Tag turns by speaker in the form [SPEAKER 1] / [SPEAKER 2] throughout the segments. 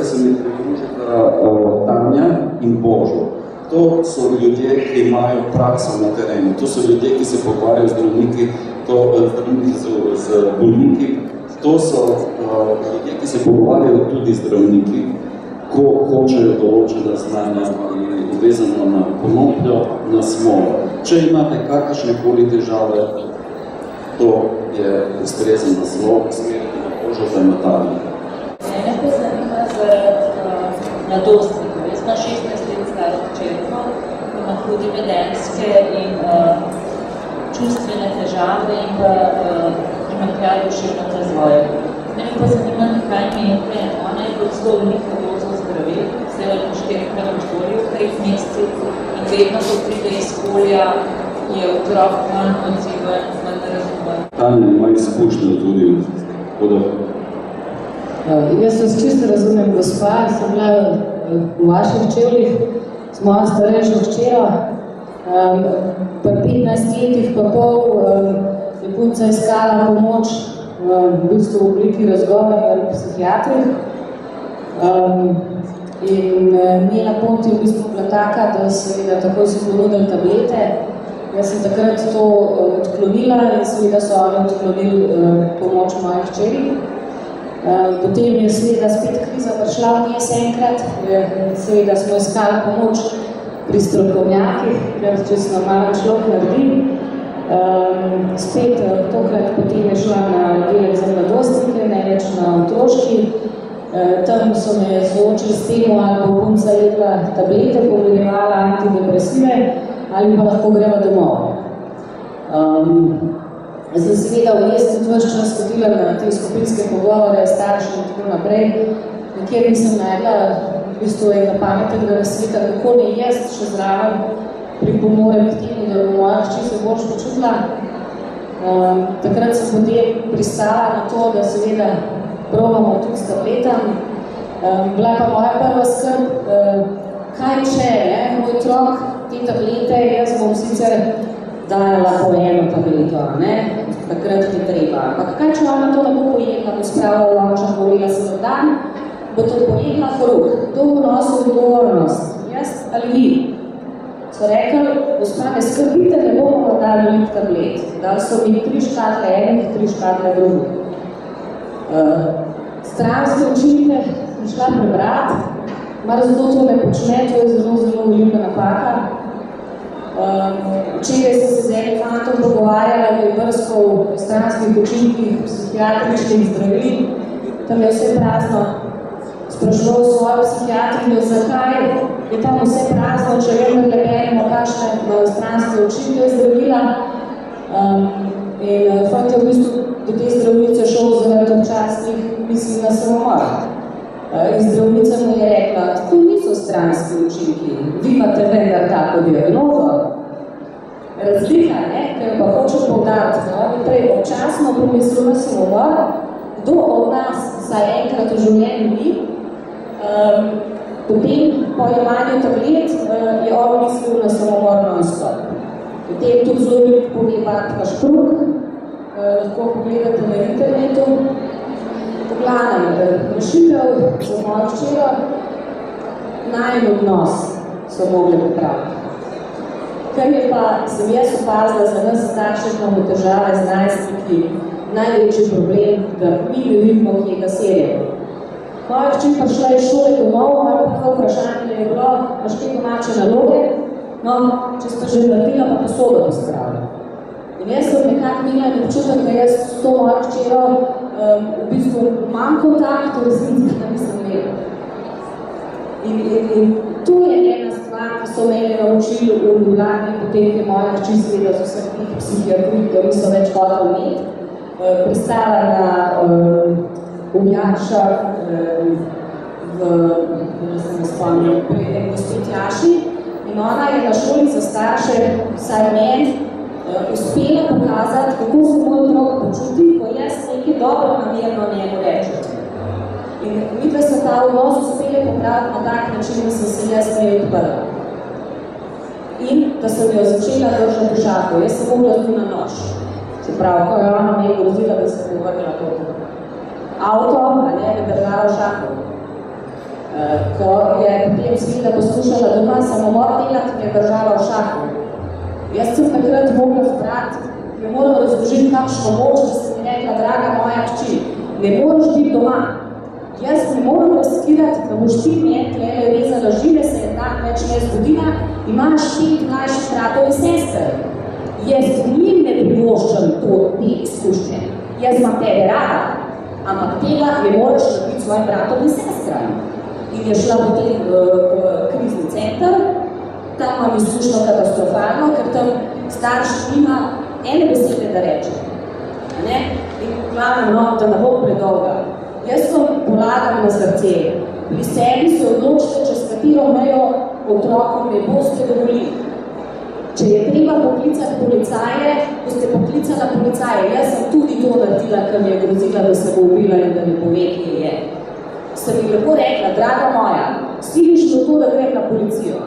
[SPEAKER 1] da se mi pridružita Tanja in Božo. To so ljudje, ki imajo prakso na terenu. To so ljudje, ki se pogovarjajo z zdravniki, z bolniki. To so ljudje, ki se pogovarjajo tudi z zdravniki, ko hočejo določena znanja vezano na konopljo, na smolo. Če imate kakršnekoli težave, to je ustrezen naslov, usmeriti na Božo za Natalija.
[SPEAKER 2] Mene pa zanima zaradi mladostnikov. Jaz imam 16 let staro hčerko, ima hudi vedenjske in čustvene težave in pa primanjkljaj duševnega razvoja. Mene pa zanima, kaj menite, ona je kot zelo veliko dozo zdravil, vse po 4 obdobju, v 3 mesecih in vedno, ko pride iz polja, je otrok manj odziven, manj razumen.
[SPEAKER 1] Tanja ima izkušnjo tudi
[SPEAKER 3] Jaz vas čisto razumem, gospa, sem bila v vaših čevljih z mojo starejšo hčero, pa 15 letih pa pol je punca iskala pomoč v bistvu v obliki razgovora ali psihiatrih. In njena pot je v bistvu bila taka, da seveda takoj so ponudili tablete. Jaz sem takrat to odklonila in seveda so oni odklonili pomoč mojih hčeri. Potem je seveda spet kriza prišla vmes enkrat, seveda smo iskali pomoč pri strokovnjakih, ker če se normalno človek naredi. Spet tokrat potem je šla na oddelek za mladostnike, ne več na otroški. Tam so me soočili s tem, ali bo punca jedla tablete, pomenjevala antidepresive, ali pa lahko greva domov. Jaz sem seveda vmes tudi ves čas hodila na te skupinske pogovore, starši in tako naprej, nekjer nisem najdla v bistvu enega pametnega nasveta, kako ne jaz še zraven pripomorem k temu, da bo moja hči se boljš počutila. Takrat sem potem pristala na to, da seveda probamo tudi s tabletam. Bila pa moja prva skrb, kaj če, moj otrok, te tablete, jaz bom sicer dala po eno tableto, takrat ni treba. Ampak kaj če ona to ne bo pojedla, bo spravila lonča, bolila se v dan, bo to pojedla horuk. Kdo bo nosil odgovornost? Jaz ali vi? So rekli, gospa, ne skrbite, ne bomo dali veliko tablet. Dali so mi 3 škatle enih, 3 škatle drugih. Stranske učinke sem šla prebrati, mar zato to ne počne, to je zelo, zelo velika napaka. Včeraj sem se z enim fantom pogovarjala, da je brskal v stranskih učinkih psihiatričnih zdravil, tam je vse prazno. Sprašal svojo psihiatrijo, zakaj je tam vse prazno, če vedno glebenimo kakšne stranske učinke zdravila. In fakt je v bistvu do te zdravnice šel zaradi občasnih misli na samomor. In zdravnica mu je rekla, tako niso stranski učinki, vi imate vendar tako diagnozo. Razlika, ker pa hočem poudariti, da oni prej občasno pomislil na samomor, kdo od nas vsaj enkrat v življenju ni, potem po jemanju tablet je on mislil na samomor non-stop. Potem tudi zelo veliko pove Bartka Špruk, lahko pogledate na internetu. V glavnem, rešitev za mojo hčero, najin odnos so mogli popraviti. Kar je pa, sem jaz opazila, za nas starše imamo težave z najstniki, največji problem, da mi ne vidimo, kje ga serjejo. Moja hči pa šla iz šole domov, malo tako vprašanje je bilo, imaš kaj domače naloge, no, če ste že naredila, pa posodo pospravila. In jaz sem nekako imela občutek, da jaz s to mojo hčero v bistvu imam kontakt, v resnici da nisem imela. In to je ena stvar, ki so mene naučili v Ljubljani, potem je moja hči seveda z vseh tih psihiatrij, da niso več hoteli imeti, pristala na Umjačah pri gospod Jaši in ona je na šoli za starše, vsaj meni, uspela pokazati, kako se moj otrok počuti, ko jaz nekaj dobro namerno njemu rečem. In mi, da sem ta odnos uspela popraviti na tak način, da sem se jaz njej odprla. In da sem jo začela držati šaho. Jaz sem mogla tudi na nož. Čeprav, ko je ona me grozila, da se povrnila to avto, a ne, bi držala šaho. ko je potem seveda poskušala doma samomor delati, ki je držala v šahu. Jaz sem takrat mogla zbrati, jo moram razložiti kakšno moč, da sem mi rekla, draga moja hči, ne moraš biti doma. Jaz ne moram riskirati, da boš ti meni tlele rezala žile, se je tak več ne zgodila, imaš 5 mlajših bratov in sester. Jaz njim ne privoščam te izkušnje. Jaz imam tebe rada, ampak tega je moraš narediti svojim bratom in sestram. In je šla potem v krizni center, tam imam izkušnjo katastrofalno, ker tam starš nima ene besede, da reče. In glavno, da ne bo predolga. Jaz sem polagam na srce. Pri sebi se odločite, čez katero mejo otrokom ne boste dovolili. Če je treba poklicati policaje, boste poklicala policaje. Jaz sem tudi to naredila, ker mi je grozila, da se bo ubila in da mi pove, kje je. Sem mi lepo rekla, draga moja, siliš to, da grem na policijo.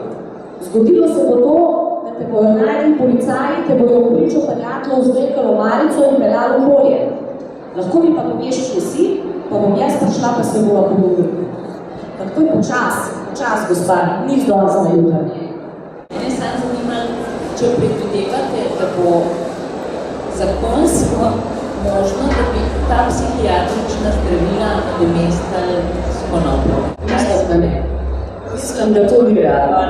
[SPEAKER 3] Zgodilo se bo to, da te bojo najdli policaji, te bojo v pričo peljatlo vzrekalo marico in pelalo polje. Lahko mi pa poveš, kje si, pa bom jaz prišla, pa se bova pogovorila. Tako je počas, gospa, ni zdolj za jutranje.
[SPEAKER 2] Mene sam zanima, če predvidevate, da bo zakonsko možno, da bi ta psihiatrična zdravila nadomestila s konopljo.
[SPEAKER 3] Mislim, da to ni realno.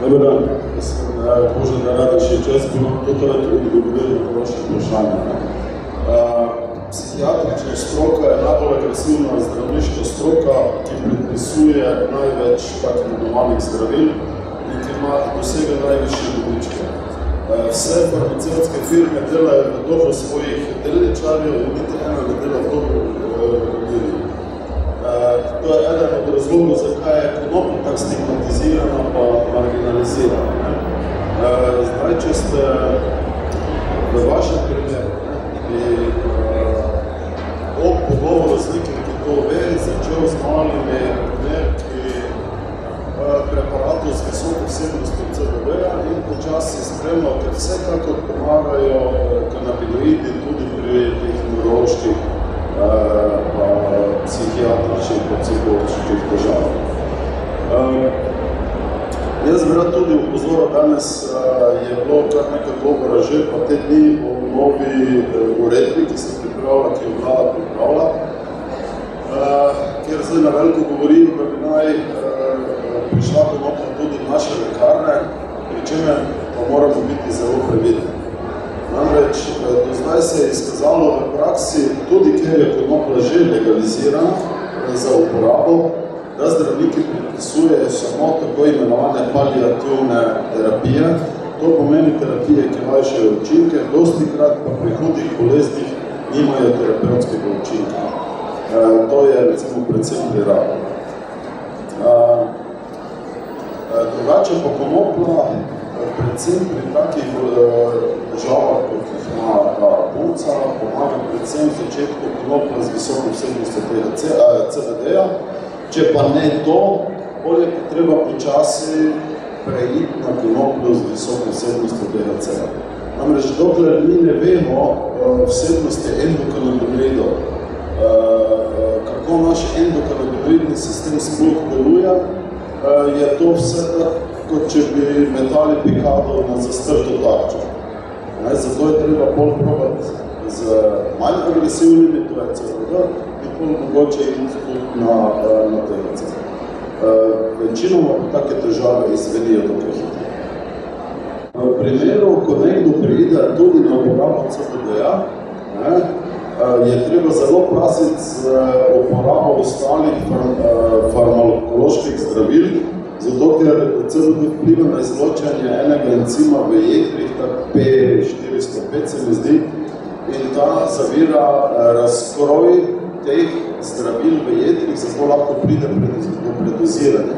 [SPEAKER 4] Dobar dan, jaz sem Božan Rada še čas, bi vam to tudi odgovorili na vaše vprašanje. Psihiatrična stroka je najbolj agresivna zdravniška stroka, ki predpisuje največ tako imenovanih zdravil in ki ima dosega najvišje dobičke. Vse farmacevtske firme delajo v dobro svojih delničarjev in niti ena ne dela v dobro ljudi. To je eden od razlogov, zakaj je konoplja tako stigmatizirana pa marginalizirana. Zdaj, če ste v vašem primeru ob pogovoru z nekim, ki to ve, začel z malimi odmerki preparatov z visoko vsebnostjo CBD-ja in počasi spremljal, ker vsekakor pomagajo kanabinoidi tudi pri teh nevroloških psihiatričnih in psiholoških težavah. Jaz bi rad tudi upozoril, danes je bilo kar nekaj govora že pa te dni o novi uredbi, ki se pripravlja, ki je vlada pripravlja, kjer zdaj na veliko govorijo, da bi naj prišla konoplja tudi naše lekarne, pri čemer pa moramo biti zelo previdni. Namreč, do zdaj se je izkazalo v praksi, tudi ker je konoplja že legalizirana za uporabo, da zdravniki predpisujejo samo tako imenovane paliativne terapije. To pomeni terapije, ki lajšajo učinke, dostikrat pa pri hudih boleznih nimajo terapevtskega učinka. To je recimo predvsem pri raku. Drugače pa konoplja, predvsem pri takih težavah, kot jih ima ta punca, pomaga predvsem v začetku konoplja z visoko vsebnostjo tega CBD-ja. Če pa ne to, bolje pa treba počasi preiti na konopljo z visoko vsebnostjo THC-ja. Namreč, dokler mi ne vemo vsebnosti endokanabinoidov, kako naš endokanabinoidni sistem sploh deluje, je to vse tako, kot če bi metali pikado na zastrto tarčo. Zato je treba bolj probati z manj agresivnimi, to je CBD, in bolj mogoče iti tudi na THC. Večinoma pa take težave izvenijo dokaj hitro. V primeru, ko nekdo pride tudi na uporabo CBD-ja, je treba zelo paziti z uporabo ostalih farmakoloških zdravil, zato ker CBD vpliva na izločanje enega encima v jetrih, tako P405 se mi zdi, in ta zavira razkroj teh zdravil v jetrih, zato lahko pride do predoziranja.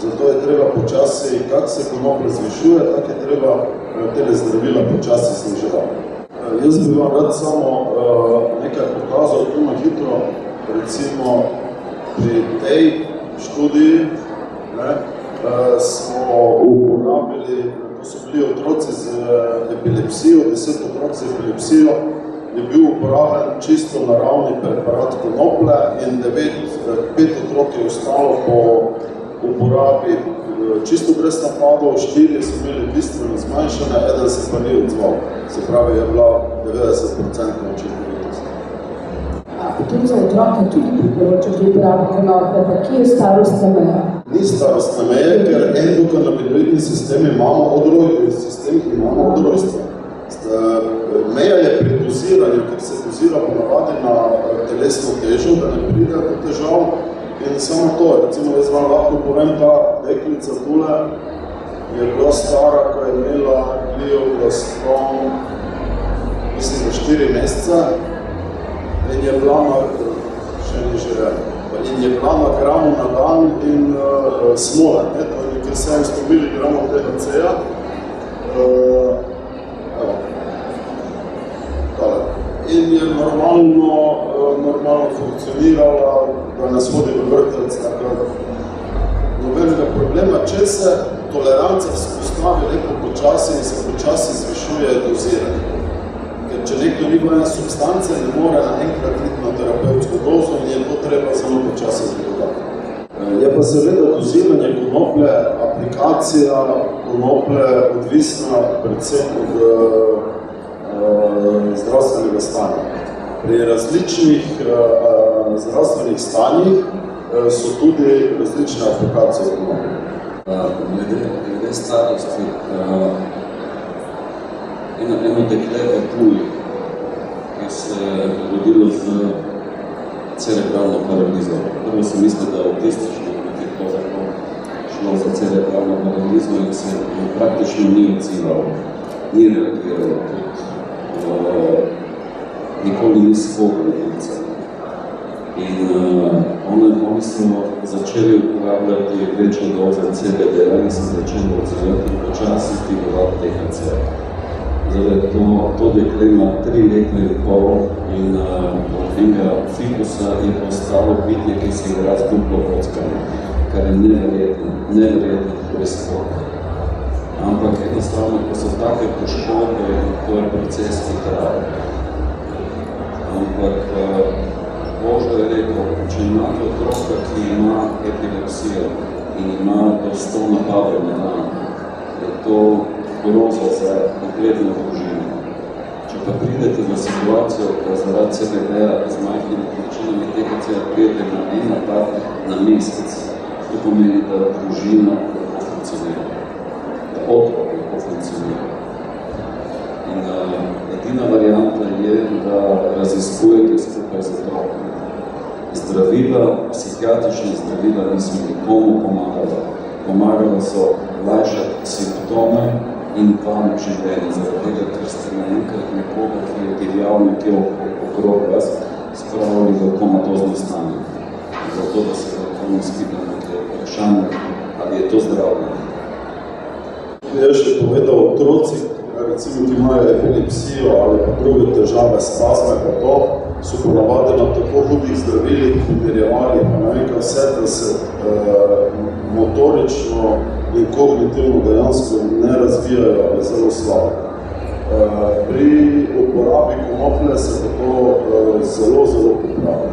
[SPEAKER 4] Zato je treba počasi, kak se konoplja zvišuje, tako je treba tele zdravila počasi zniževati. Jaz bi vam rad samo nekaj pokazal, tu na hitro, recimo pri tej študiji smo uporabili, ko so bili otroci z epilepsijo, 10 otrok z epilepsijo, je bil uporabljen čisto naravni preparat konoplje in 9 5 otrok je ostalo po uporabi čisto brez napadov, 4 so imeli bistveno zmanjšane, eden se pa ni odzval. Se pravi, je bila 90% učinkovitost.
[SPEAKER 3] Potem za otroke tudi priporočate uporabo konoplje, pa kje je starostna meja?
[SPEAKER 4] Ni starostna meja, ker endokannabinoidni sistem imamo od rojstva. Meja je pri doziranju, ker se dozira ponavadi na telesno težo, da ne pride do težav. In samo to, recimo jaz vam lahko povem, ta deklica tule je bila stara, ko je imela glioblastom, mislim, da 4 mesece in je bila na, še ni živela, in je bila na gramu na dan in smole, to je nekaj 700 mg THC-ja. In je normalno funkcionirala, da nas hodi v vrtec, nobenega problema. Če se toleranca vzpostavi lepo počasi in se počasi zvišuje doziranje. Ker če nekdo nima ene substance, ne more naenkrat iti na terapevtsko dozo in je to treba zelo počasi zgodati. Je pa seveda doziranje konoplje, aplikacija konoplje odvisna predvsem od zdravstvenega stanja. Pri različnih zdravstvenih stanjih so tudi različne aplikacije konoplje.
[SPEAKER 1] Glede starosti, eno dekle v Puli, ki se je rodilo z cerebralno paralizo. Prvo sem mislil, da je autistično, ki je pravzaprav šlo za cerebralno paralizo in se praktično ni odzival, ni reagiral. Nikoli ni spogli lica. In oni so začeli uporabljati večjo dozo CBD-ja in se začeli odzivati in počasi dvigovati THC. Zdaj, to dekle ima 3 leta in pol in od tega fikusa je postalo bitje, ki se igra z duplo kockami, kar je neverjetno preskok. Ampak enostavno, ko so take poškodbe, to je proces, ki traja. Ampak Božo je rekel, če imate otroka, ki ima epilepsijo in ima do 100 napadov na dan, je to groza za kompletno družino. Če pa pridete v situacijo, da zaradi CBD-ja z majhnimi količinami THC-ja pridete na en napad na mesec, to pomeni, da družina lahko funkcionira. Otrok lahko funkcionira. In edina varianta je, da raziskujete skupaj z otrokom. Zdravila, psihiatrične zdravila niso nikomu pomagala. Pomagala so lajšati simptome in vam življenje, zaradi tega, ker ste naenkrat nekoga, ki je divjal nekje okrog vas, spravili v komatozno stanje. Zato, da se lahko naspita nekaj vprašanje, ali je to zdravljenje.
[SPEAKER 4] Jaz še povedal otroci, recimo, ki imajo epilepsijo ali pa druge težave, spazme, pa to, so ponavadi na tako hudih zdravilih, pomirjevali, pa ne vem kaj vse, da se motorično in kognitivno dejansko ne razvijajo, ali zelo slabo. Pri uporabi konoplje se pa to zelo popravi.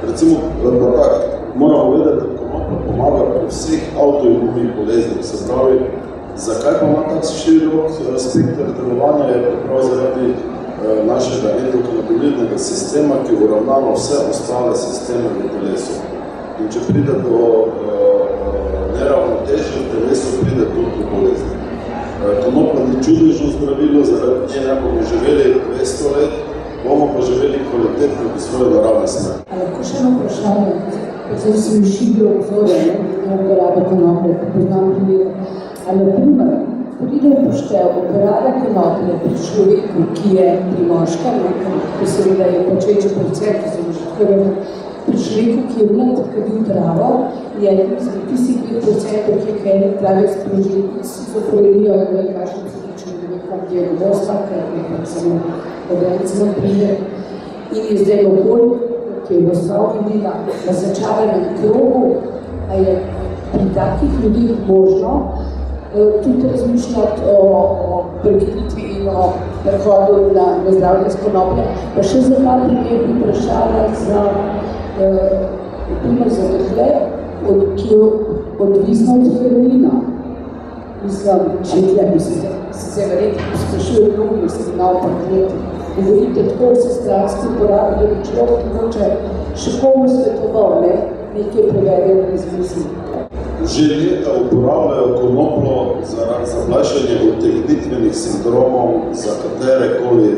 [SPEAKER 4] Recimo, moramo vedeti, da konoplja pomaga pri vseh avtoimunih boleznih, se pravi, zakaj pa ima tak širok spekter delovanja, je prav zaradi našega endokannabinoidnega sistema, ki uravnava vse ostale sisteme v telesu. In če pride do neravnotežja v telesu, pride tudi do bolezni. Konoplja ni čudežno zdravilo, zaradi nje bomo živeli 200 let, bomo pa živeli kvalitetno v svoje naravne smrti.
[SPEAKER 3] A lahko še eno vprašanje, zdaj se mi šibilo obzorje, ne uporabe konoplje, ko poznam primer. A na primer, pride upoštev uporabe konoplje pri človeku, ki je pri moškem, ko seveda je počeče procent, pri človeku, ki je vnad kadil travo, je tistih 5%, ki je kaj nekaj sprožili, schizofrenijo, ne vem, kakšen psihični, ne vem, kak je gosta, ker nekaj samo odrencima pride. In je zdaj okol, ki je ostal videla na začavanem krogu, a je pri takih ljudih možno tudi razmišljati o prekinitvi in o prehodu na zdravljenje s konoplje. Pa še za ta primer bi vprašala za
[SPEAKER 5] primer za dekle, ki je odvisno od heroina. Mislim, se verjetno sprašuje mnogo, se bi naopak leti. Govorite tako se stranski uporabi, da bi človek moče še komu svetoval, nekaj prevedeno iz misli.
[SPEAKER 4] Že leta uporabljajo konoplo za lajšanje utegnitvenih sindromov za katerekoli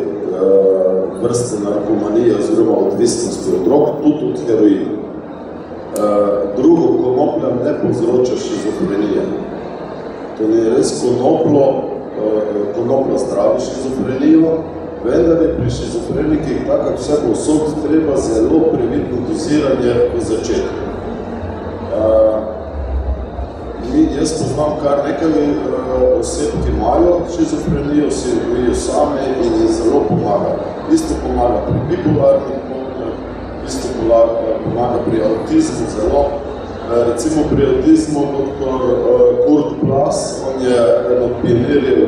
[SPEAKER 4] vrste narkomanije oziroma odvisnosti od drog, tudi od heroina. Drugo, konoplja ne povzroča šizofrenije. To ni res konopla zdravi šizofrenijo, vendar je pri šizofrenikih tako, kot vse povsod, treba zelo previdno doziranje v začetku. Jaz poznam kar nekaj oseb, ki imajo šizofrenijo, si jo gojijo sami in je zelo pomaga. Isto pomaga pri bipolarnih motnjah, isto pomaga pri avtizmu zelo. Recimo pri avtizmu dr. Kurt Blas, on je eno od pionirjev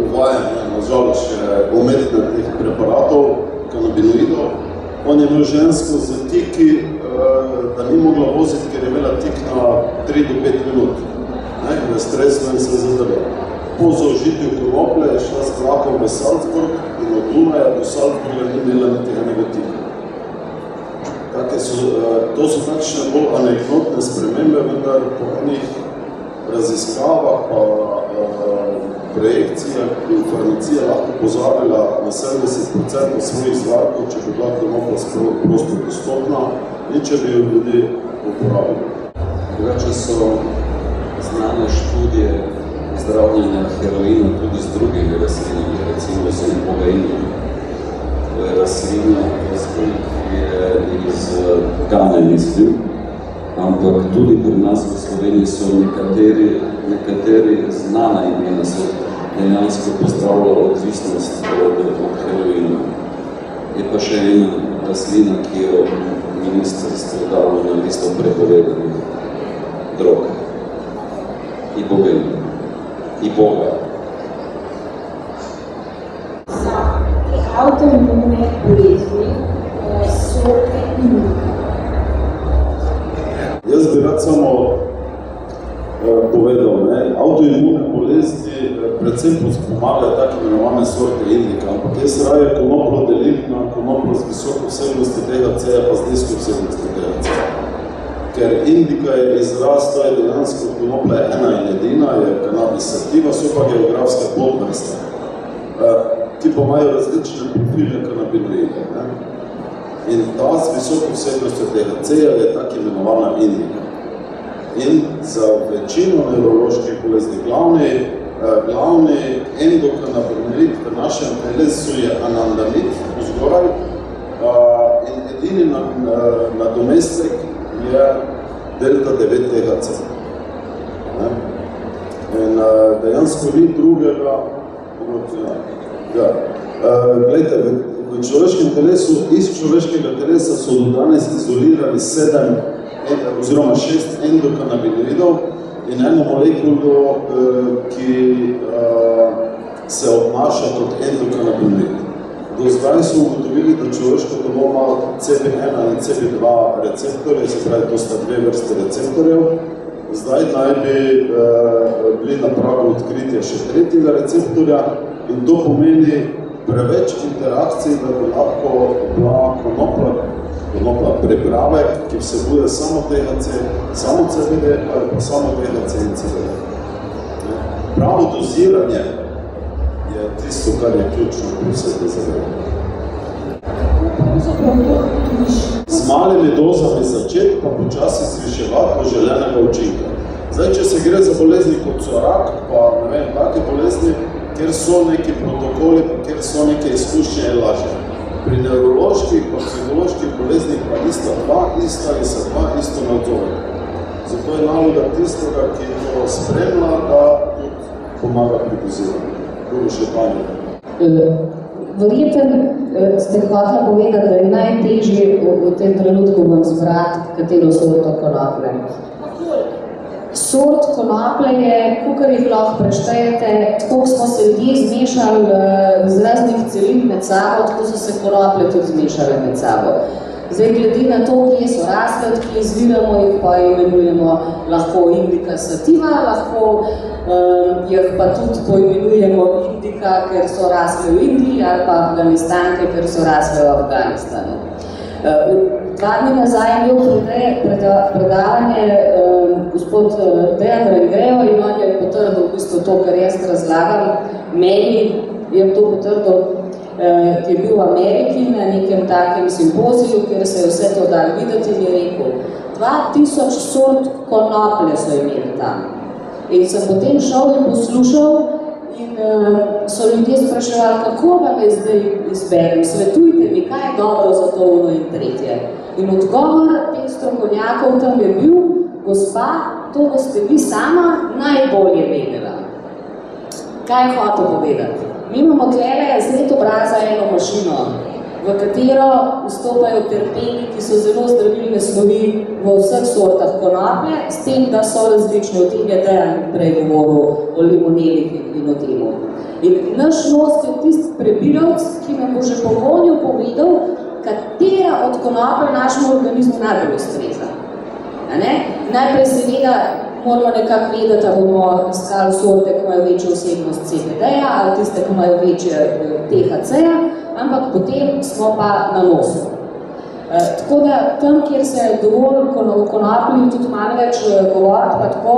[SPEAKER 4] uvajanja, nažalost še umetnih teh preparatov, kanabinoidov. On je imel žensko z tiki, da ni mogla voziti, ker je imela tik na 3 do 5 minut. In je stresno in se zadrla. Po zaužitju konoplje je šla z vlakom v Salzburg in od Dunaja do Salzburga ni imela niti enega tika. To so takšne bolj anekdotne spremembe, vendar po enih raziskavah pa projekcijah in farmacija lahko pozabila na 70% svojih zvarkov, če bi bila konopla prosto dostopna in če bi jo ljudi uporabili.
[SPEAKER 1] Drugače so znane študije zdravljenja heroina tudi z drugimi rastlinami, recimo z ibogainjem. To je rastlina, ki je iz Gane, mislim, ampak tudi pri nas v Sloveniji so nekateri znana imena so dejansko pozdravljala odvisnost od heroina. Je pa še ena rastlina, ki jo ministrstvo dalo na listo prepovedanih drog. Iboga.
[SPEAKER 6] Za avtoimune bolezni sorte indika.
[SPEAKER 4] Jaz bi rad samo povedal, avtoimune bolezni predvsem pomagajo tako imenovane sorte indika, ampak jaz raje konoplo delim na konoplo z visoko vsebnosti THC-ja pa z nizko vsebnosti THC-ja. Ker indika je izraz, to je dejansko konoplja ena in edina, je cannabis sativa, so pa geografske podvrste, ki pa imajo različne profilne kanabinoide. In ta z visoko vsebnostjo THC-ja je tako imenovana indika. In za večino nevroloških bolezni glavni endokanabinoid v našem telesu je anandamid vzgoraj in edini nadomestek je delta 9 THC. In dejansko ni drugega. Glejte, v človeškem telesu, iz človeškega telesa so do danes izolirali 6 endokanabinoidov in eno molekulo, ki se obnaša kot endokanabinoid. Do zdaj so ugotovili, da človeško telo ima CB1 in CB2 receptorje, se pravi, to sta dve vrste receptorjev. Zdaj naj bi bili na pragu odkritja še tretjega receptorja in to pomeni preveč interakcij, da bi lahko bila konopla pripravek, ki vsebuje samo THC, samo CBD ali pa samo THC in CBD. Pravo doziranje je tisto, kar je ključno pri vseh zadevah. Z malimi dozami začeti, pa počasi zviševati do želenega učinka. Zdaj, če se gre za bolezni kot so rak, pa ne vem, take bolezni, kjer so neki protokoli, kjer so neke izkušnje, je lažje. Pri nevroloških pa psiholoških boleznih pa ista in se dva isto ne odzove. Zato je naloga tistega, ki to spremlja, da tudi pomaga pri doziranju. Drugo še panje.
[SPEAKER 3] Verjetno ste hotela povedati, da je najtežje v tem trenutku vam zbrati, katero sorto konoplje. Sort konoplje je, kakor jih lahko preštejete, tako smo se ljudje zmešali z raznih celin med sabo, tako so se konoplje tudi zmešale med sabo. Zdaj, glede na to, kje so rasle, od kje izviramo, jih pa imenujemo lahko Indica sativa, lahko jih pa tudi poimenujemo Indica, ker so rasle v Indiji, ali pa Afganistanke, ker so rasle v Afganistanu. 2 dni nazaj je imel predavanje gospod Dejan Rengrejo in on je potrdil v bistvu to, kar jaz razlagam. Meni je to potrdil, ki je bil v Ameriki na nekem takem simpoziju, kjer se je vse to dal videti in je rekel, 2000 sort konoplje so imeli tam. In sem potem šel in poslušal in so ljudje spraševali, kako vam je zdaj izberem, svetujte mi, kaj je dobro za to ono in tretje. In odgovor teh strokovnjakov tam je bil, gospa, to boste vi sama najbolje vedela. Kaj je hotel povedati? Mi imamo tlele z let obraza eno mašino, v katero vstopajo terpeni, ki so zelo zdravilne snovi v vseh sortah konoplje, s tem, da so različne, o tem je Dejan prej govoril o limonelih in o temu. In naš nos je tisti prebiravc, ki nam bo že po vonju povedal, katera od konoplje našemu organizmu najbolj ustreza. Najprej seveda moramo nekako vedeti, da bomo iskali sorte, ki imajo večjo vsebnost CBD-ja ali tiste, ki imajo večje THC-ja, ampak potem smo pa na nosu. Tako da tam, kjer se je dovolj konoplji tudi malo več govoriti, pa tako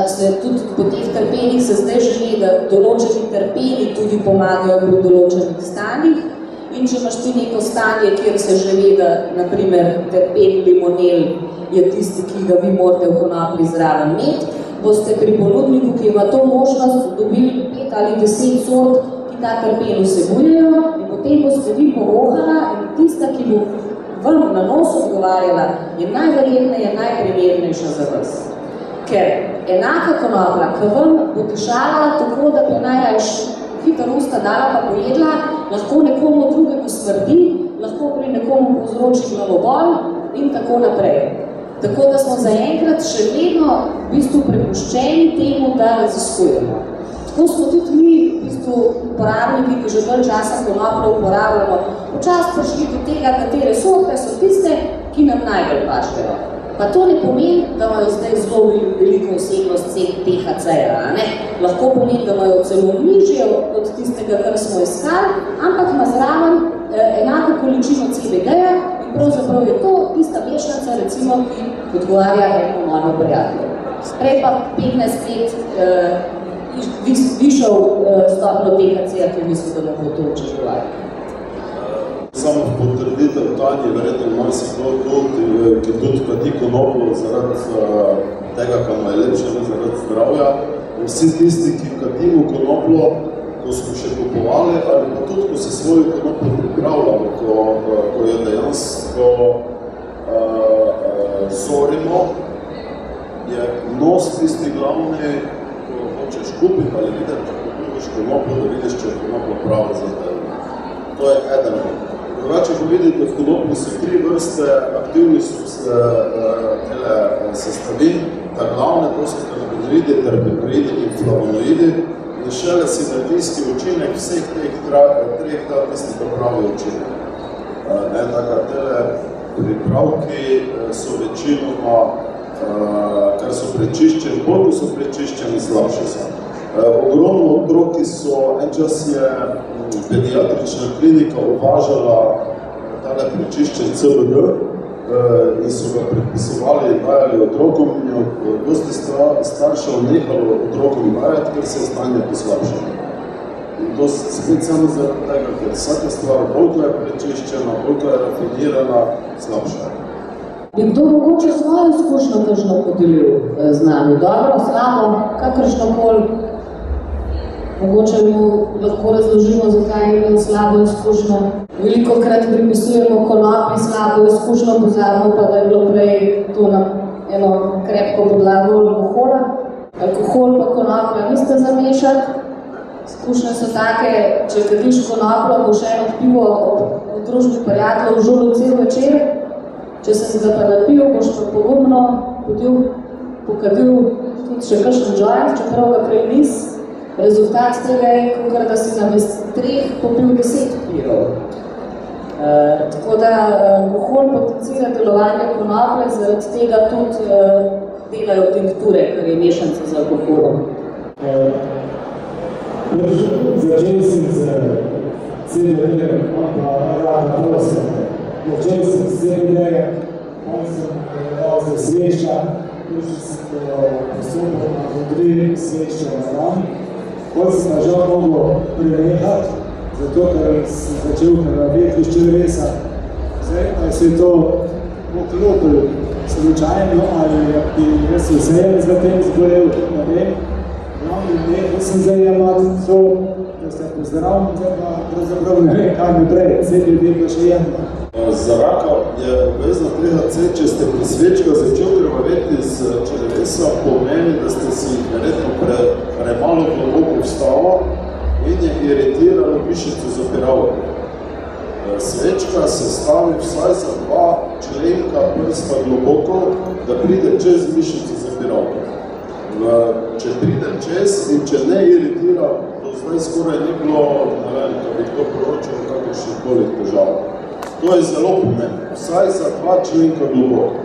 [SPEAKER 3] se tudi po teh terpenih se zdaj želi, da določeni terpeni tudi pomagajo pri določenih stanjih. In če imaš ti neko stanje, kjer se že ve, da naprimer terpen limonel je tisti, ki ga vi morate v konoplji zraven imeti, boste pri ponudniku, ki ima to možnost, dobili 5 ali 10 sort, ki ta terpen vsebujejo in potem boste vi povohala in tista, ki bo vam na nos odgovarjala, je najverjetneje najprimernejša za vas. Ker enaka konoplja, ki vam bo dišala tako, da bi najrajši hiter usta dala pa pojedla, lahko nekomu drugemu smrdi, lahko pri nekomu povzroči glavobol in tako naprej. Tako da smo zaenkrat še vedno v bistvu prepuščeni temu, da raziskujemo. Tako smo tudi mi v bistvu uporabniki, ki že bolj časa konopljo uporabljamo, včasih prišli do tega, katere sorte so tiste, ki nam najbolj pašejo. Pa to ne pomeni, da imajo zdaj zelo veliko vsebnost THC-ja, lahko pomeni, da imajo celo nižje od tistega, kar smo iskali, ampak ima zraven enako količino CBD-ja in pravzaprav je to tista mešanica, recimo, ki odgovarja enemu mojemu prijatelju. Prej pa 15 let višal stopno THC-ja, ki mislim, da bo to očekovali.
[SPEAKER 4] Samo potrditev Tanje, verjetno marsikdo tudi, ki tudi kadi konopljo zaradi tega, kar mu je lepše, zaradi zdravja. Vsi tisti, ki kadimo konopljo, ko smo še kupovali, ali pa tudi, ko se svojo konopljo pripravljamo, ko jo dejansko zorimo, je nos tisti glavni, ko hočeš kupiti ali videti, ko kupiš konopljo, da vidiš, če je konopljo prava za tebe. To je eden. Drugače, ko vidite, v konoplji so 3 vrste aktivnih sestavin, ta glavne, to so kanabinoidi, terpenoidi in flavonoidi, in šele sinergijski učinek vseh teh 3 da tisti pravi učinek. Taka tele pripravki so večinoma, kar so prečiščeni, bolj ko so prečiščeni, slabše so. Ogromno otroki so, en čas je pediatrična klinika uvažala tale prečiščen CBD in so ga predpisovali in dajali otrokom in je dosti staršev nehalo otrokom dajati, ker se je stanje poslabšalo. In to spet samo zaradi tega, ker vsaka stvar, bolj ko je prečiščena, bolj ko je rafinirana, slabša.
[SPEAKER 3] Bi kdo mogoče svojo izkušnjo kakšno podelil z nami? Dobro, slabo, kakršno koli? Mogoče mu lahko razložimo, zakaj je imel slabo izkušnjo. Velikokrat pripisujemo konoplji slabo izkušnjo, pozabimo pa, da je bilo prej to na eno krepko podlago alkohola. Alkohol pa konoplja niste zamešati. Izkušnje so take, če kadiš konopljo, boš eno pivo v družbi prijateljev žulil cel večer. Če se ga pa napil, boš pa pogumno pokadil tudi še kakšen joint, čeprav ga prej nis. Rezultat tega je, da si namesto 3 popil 10 pirov. Tako da alkohol potencira delovanje konoplje, zaradi tega tudi delajo tinkture, kar je mešanica z alkoholom.
[SPEAKER 7] Začel sem z CBD, pa rada prosim. Začel sem z CBD, on sem dal za sveča, prišel sem postopoma do 3 sveča na dan. Potem sem žal mogel prenehati, zato ker sem začel krvaveti iz črevesa. Zdaj, ali se je to poklopil slučajno, ali bi jaz vseeno za tem zbolel, ne vem. Ne, da sem zdaj jemati to, da se pozdravim, zdaj pa pravzaprav ne vem, kaj naprej, vse ljudi pa še jemno.
[SPEAKER 4] Za raka je obvezno THC, če ste pri svečkah začel krvaveti z črevesa, pomeni, da ste si verjetno premalo globoko vstalo in je iritiralo mišico zapiralke. Svečka se stavi vsaj za 2 členka prsta globoko, da pride čez mišico zapiralke. Če pride čez in če ne iritira, do zdaj skoraj ni bilo, ne vem, da bi kdo poročal kakršnih težav. To je zelo pomembno, vsaj za 2 členka globoko.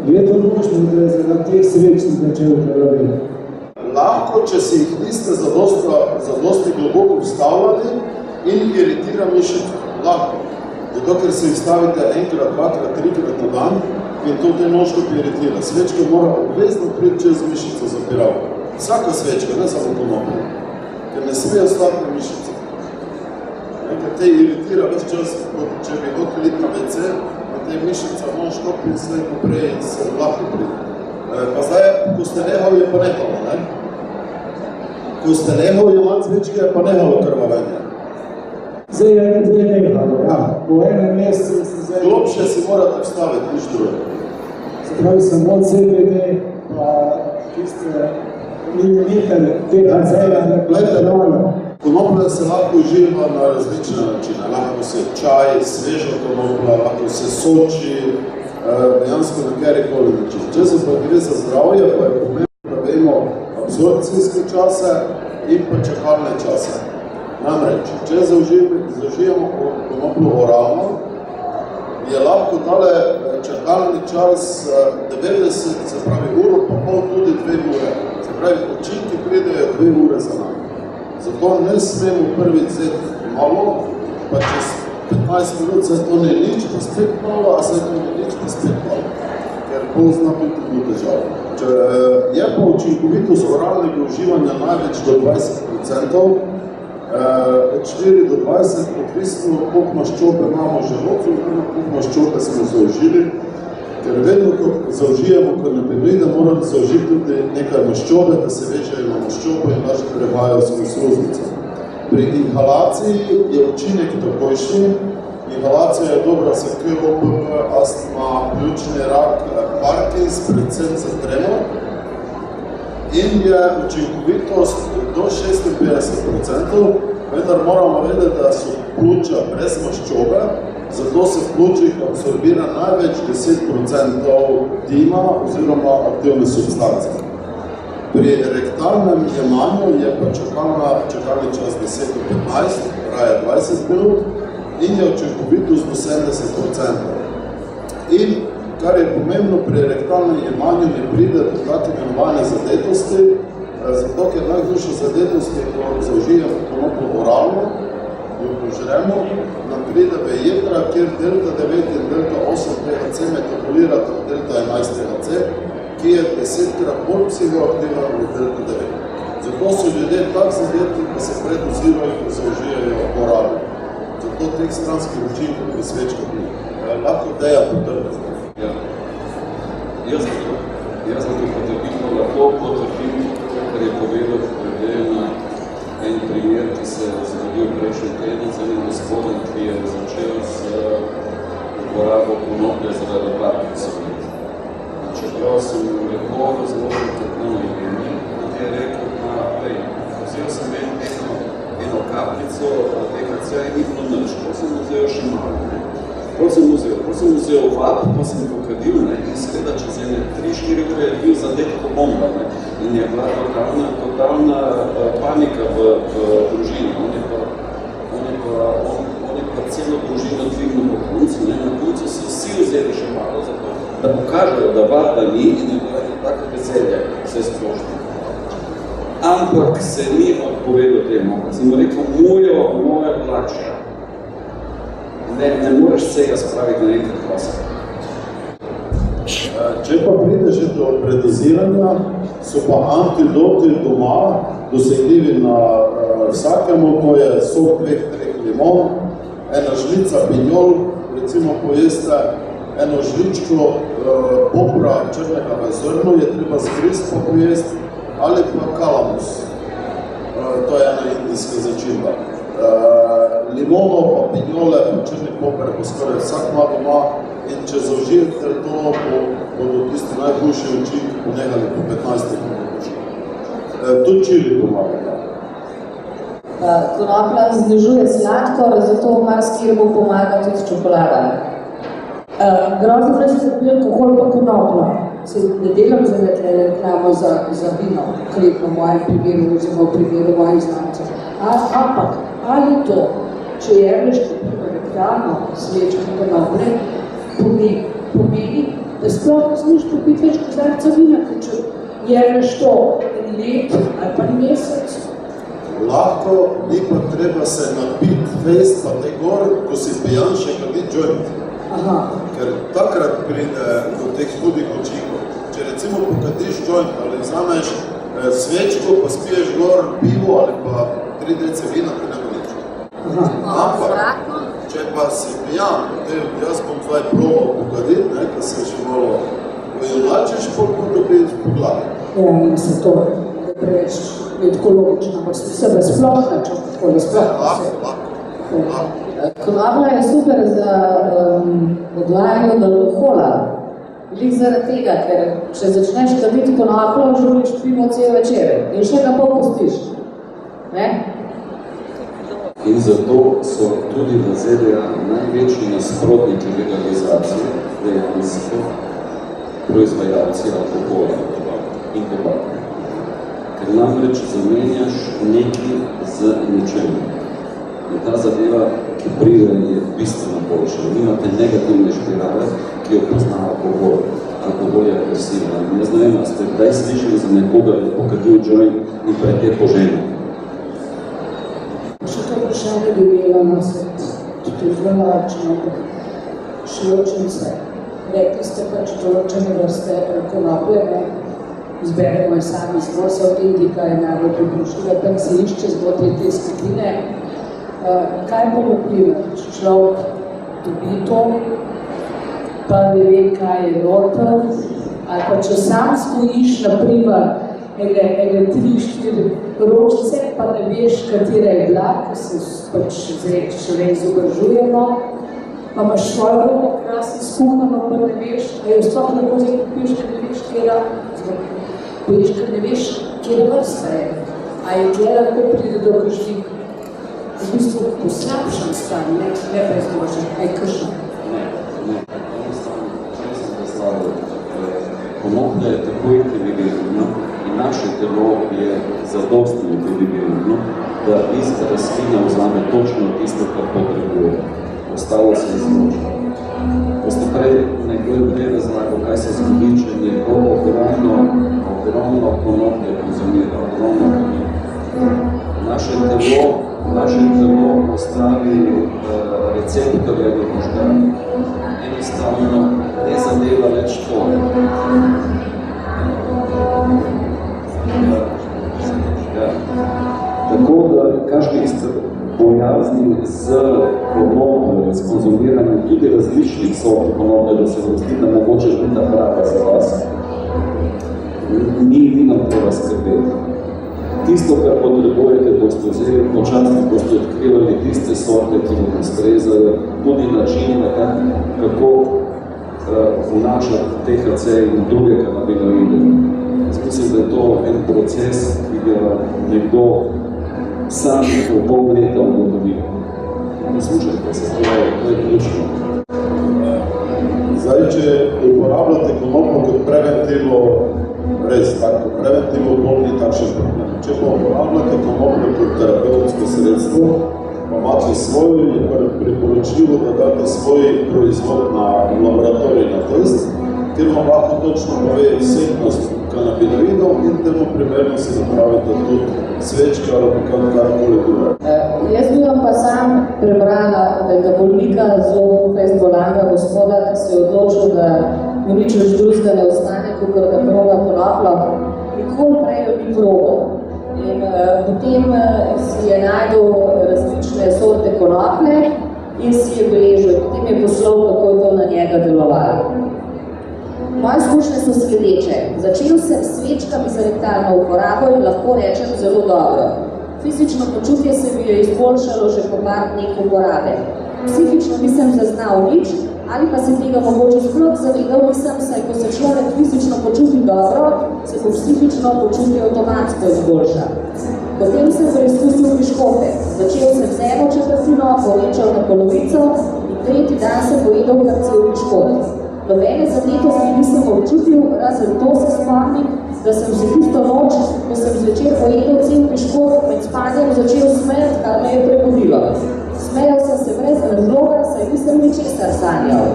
[SPEAKER 7] Je to možno, da je zaradi teh sveč začel krvaveti?
[SPEAKER 4] Lahko, če si jih niste zadosti globoko vstavljali in iritira mišico. Lahko. Zato, ker se jih stavite 1, 2, 3 na dan, in to te nožko iritira. Svečka mora obvezno priti čez mišico zapiralke. Vsaka svečka, ne samo konoplja, ker ne sme ostati na mišici. Ker te iritira ves čas, če bi hoteli na WC, na te mišica nožko priti slej poprej in se lahko priti. Pa zdaj, ko ste nehali, je pa nehalo, ne? Ko ste nehali imati svečke, je pa nehalo krvavenje.
[SPEAKER 7] Zdaj je nehalo, ja. Po enem mesecu sem zdaj...
[SPEAKER 4] Globše si morate vstaviti, nič druge.
[SPEAKER 7] Zapravi samo CBD, pa tiste milimeter THC-ja,
[SPEAKER 4] Glejte, konoplja se lahko uživa na različne načine. Lahko se čaj, sveža konoplja, lahko se soči, dejansko na kjerikoli način. Če se pa gre za zdravje, pa je pomembno, da vemo absorpcijske čase in pa čakalne čase. Namreč, če zaužijemo konopljo oralno, je lahko tale čakalni čas 90, se pravi uro pa pol, tudi 2 ure. Se pravi, učinki pridejo 2 ure za nami. Zato ne smemo prvi vzeti malo, pa čez 15 minut se to ne nič, pa spet malo, a se to ne nič, pa spet malo. Ker bolj zna biti tudi težav. Je pa učinkovitost oralnega uživanja največ do 20%, od 4 do 20, odvisno koliko maščobe imamo v želodcu, koliko maščobe smo zaužili, ker vedno, ko zaužijemo kanabinoide, moramo zaužiti tudi nekaj maščobe, da se vežejo na maščobo in lažje prevajajo skozi sluznico. Pri inhalaciji je učinek takojšnji. Inhalacija je dobra za COPD, astma, pljučni rak, Parkins, predvsem za tremor. In je učinkovitost do 56%, vendar moramo vedeti, da so pljuča brez maščobe, zato se v pljučih absorbira največ 10% dima oziroma aktivne substance. Pri rektalnem jemanju je pa čakalni čas 10 do 15, raje 20 minut in je učinkovitost do 70%. In kar je pomembno, pri rektalnem jemanju ne pride do tako imenovane zadetosti, zato ker najhujša zadetost je, ko zaužijemo konopljo oralno, jo požremo, nam pride v jedra, kjer delta 9 in delta 8 THC metabolirata delta 11 THC, ki je 10-krat bolj psihoaktivan od delta 9. Zato so ljudje tak zadeti, da se predozirajo, ko zaužijajo oralno. Zato teh stranskih učinkov pri svečkah ni. Lahko Deja potrdi.
[SPEAKER 1] Ja. Jaz lahko potrdim, kar je povedal glede na en primer, ki se je zgodil prejšnji teden z enim gospodom, ki je začel z uporabo konoplje zaradi Parkinsona. Čeprav sem lepo razložil tako na ime, je rekel, vzel sem eno kapljico THC in ni bilo nič, ko sem vzel še malo. Ko sem vzel vap, pa sem pokadil, in seveda čez 3-4 ure je bil zadet ko bomba. In je bila totalna panika v družini. On je pa pa celo družino dvignil po koncu, ne, na koncu so vsi vzeli še malo za to, da pokažejo, da vadba ni in je bilo tako veselje, vse splošno. Ampak se ni odpovedal temu, sem rekel, moje plače. Ne moreš vsega spraviti na enkrat klasa.
[SPEAKER 4] Če pa pride že do predoziranja, so pa antidoti doma dosegljivi na vsakemu, to je sok 2-3 limon, ena žlica pinjol, recimo pojeste eno žličko popra črnega v zrnu, je treba zgrist pa pojesti, ali pa kalamus, to je ena indijska začimba. Limono, pa pinjole, pa črni poper, pa skoraj vsak ima doma in če zaužijete to, bodo tisti najboljši učinki ponehali po 15 minutah. Tudi čili pomaga.
[SPEAKER 3] Konoplja znižuje sladkor, zato marsikje mu pomaga tudi čokolada. Grozno da se zabi alkohol pa konopla. Se ne delam zdaj reklamo za vino, konkretno v mojem primeru, oziroma v primeru mojih znamcev. Ampak, ali to, če jemlješ reklamo svečke konoplje, pomeni, da sploh ne smeš popiti več kozarca vina, ker če jemlješ to en let ali pa mesec.
[SPEAKER 4] Lahko ni pa treba se napiti fest pa te gor, ko si pijan še kadi joint. Ker takrat pride do teh hudih učinkov. Če recimo pokadiš joint ali vzameš svečko, pa spiješ gor pivo ali pa 3 dece vina, ti ne bo nič. Ampak, če pa si pijan, jaz bom tvoje probo pokaditi, ker se že malo vojolačiš, pa dobiti po glavi.
[SPEAKER 5] Ja, in se to ne preveč ekologično, ampak sebe splošno, če tako splošno.
[SPEAKER 3] Konoplja je super za odvajanje od alkohola. Lih zaradi tega, ker če začneš kaditi konopljo, želiš pivo cel večer in še ga popustiš.
[SPEAKER 1] In zato so tudi v ZDA največji nasprotniki legalizacije dejansko proizvajalci alkohola in tobaka. Ker namreč zamenjaš nekaj z ničem. In ta zadeva, ki pride, je bistveno boljša. Imate negativne špirale, ki jo pozna alkohol. Alkohol je agresiven. Jaz ne vem, ste kdaj slišali za nekoga, da je pokadil joint in pred je poženil?
[SPEAKER 5] Še to vprašanje bi imela na svet, tudi zvenačno, širočnice. Rekli ste pač določene vrste konoplje, izberemo je sami zelo, se od Indika je najbolj priporočljiva, tam se išče znotraj te skupine. Kaj bo naprimer, če človek dobi to, pa ne ve, kaj je noter, ali pa če sam stojiš, naprimer, ene 3-4 rožice, pa ne veš, katera je bila, ker se pač šele izobražujemo, pa imaš svojo roko krasno skuhano, pa ne veš, a jo sploh lahko zdaj kupiš, ker ne veš, kjera vrsta je. A je tle lahko pride do kakšnih v bistvu poslabšan stan, ne pa izboljšan, a je kršen?
[SPEAKER 1] Ne. Če sem razlagal, konoplja je tako inteligentna in naše telo je zadosti inteligentno, da ista rastlina vzame točno tisto, kar potrebuje. Ostalo se izloči. Ko ste prej nekaj razlagal, kaj se zgodi, če neko ogromno konoplje konzumira, ogromno konoplje. Naše telo postavi receptorje v možganu. Enostavno ne zadeva več to. Tako da kakšne iste bojazni z konopljo, z konzumiranjem tudi različnih sort konoplje, da se vrsti, da mogoče ni ta prava za vas. Ni nam to razkrbeti. Tisto, kar potrebujete, boste vzeli, počasno boste odkrivali tiste sorte, ki vam ustrezajo, tudi način, kako vnašati THC in druge kanabinoide. Mislim, da je to en proces, ki ga nekdo sam v pol leta ugotovi. Poslušajte se, to je ključno.
[SPEAKER 4] Zdaj, če uporabljate konopljo kot preventivo, res tako, preventivo bolj ni takšen problem. Če pa uporabljate konopljo kot terapevtsko sredstvo, imate svoj priporočilo, da date svoj proizvod na laboratorij na test, kjer vam lahko točno pove vsebnost kanabinoidov in temu primerno si napravite tudi svečke ali karkoli drugo.
[SPEAKER 3] Jaz bi vam pa sam prebrala tega bolnika zelo bolanga gospoda, ki se je odločil, da mu nič več drugega ne ostane, kakor da proba konoplo. Nikoli prej jo ni probal. In potem si je najdel različne sorte konoplje in si je beležil. Potem je poslal, kako je to na njega delovalo. Moje izkušnje so sledeče. Začel sem s svečkami za rektalno uporabo in lahko rečem zelo dobro. Fizično počutje se mi je izboljšalo že po par dneh uporabe. Psihično nisem zaznal nič, ali pa se tega mogoče sploh zavedal nisem, saj ko se človek fizično počuti dobro, se po psihično počutje avtomatsko izboljša. Potem sem preizkusil piškote. Začel sem z eno četrtino, povečal na polovico in tretji dan sem pojedel kar cel piškot. Nobene zadetosti nisem občutil, razen to se spomnim, da sem se tisto noč, ko sem zvečer pojedel cel piškot, med spanjem začel smejati, kar me je prebudilo. Smejal sem se brez razloga, saj nisem ničesar sanjal.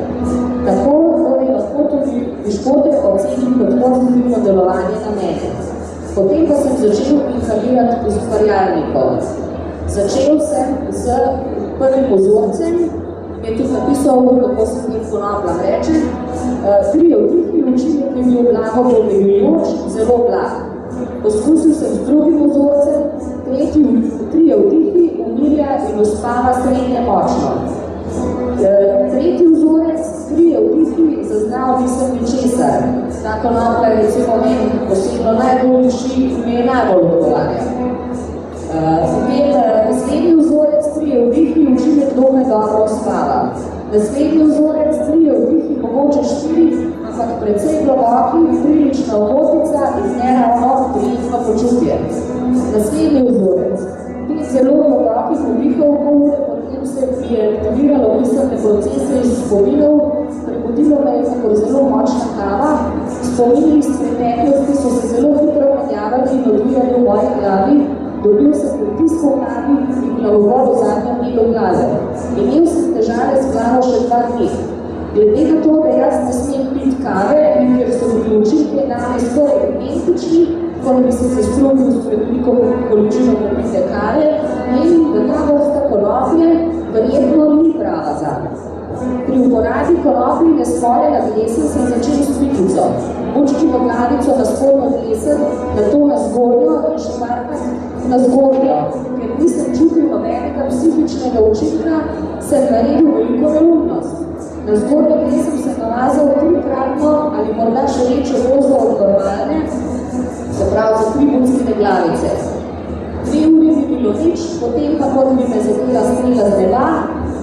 [SPEAKER 3] Tako torej lahko tudi piškote ocenim kot pozitivno delovanje na mene. Potem pa sem začel inhalirati z ustvarjalnikom. Začel sem z prvim vzorcem, je tudi napisal, kako se tem konoplam reče. 3 vdihi, učinek je bil blago pomejujoč, zelo blag. Poskusil sem z drugim vzorcem, 3 vdihi, umirja in uspava srednje močno. Tretji vzorec, 3 vdihi, zaznal nisem ničesar. Ta konopla je recimo meni posebno najbolj liši in me je najbolj odgovarja. Naslednji vzorec, 3 vdihi, učinek dokaj dobro uspava. Naslednji vzorec, 3 vdihi, mogoče 4, ampak precej globoki, prilična omotica in neravno prijetno počutje. Naslednji vzorec, 5 zelo globokih vdihov, potem se mi je aktiviralo miselne procese iz spominov, prebudilo me je tako zelo močna kava, spomini iz preteklosti so se zelo hitro menjavali in odvijali v moji glavi, dobil sem pritisk v glavi in glavobol v zadnjem delu glave. Imel sem težave z glavo še 2 dni. Glede na to, da jaz ne smem piti kave in ker so bili učinki name skoraj identični, ko bi se sestrudil s preveliko količino popite kave, menim, da ta vrsta konoplje verjetno ni prava zame. Pri uporabi konopljine spore na glesen sem začel s pikico. Bučki v glavico na spodnjo glesen, nato na zgornjo in še parkrat na zgornjo. Ker nisem čutil nobenega psihičnega učinka, sem naredil veliko neumnost. Na zgornjo glesen sem nalazal 3-kratno ali morda še večjo dozo od normalne, se pravi za 3 bučkine glavice. 2 uri ni bilo nič, potem pa kot bi me zadela strela z neba,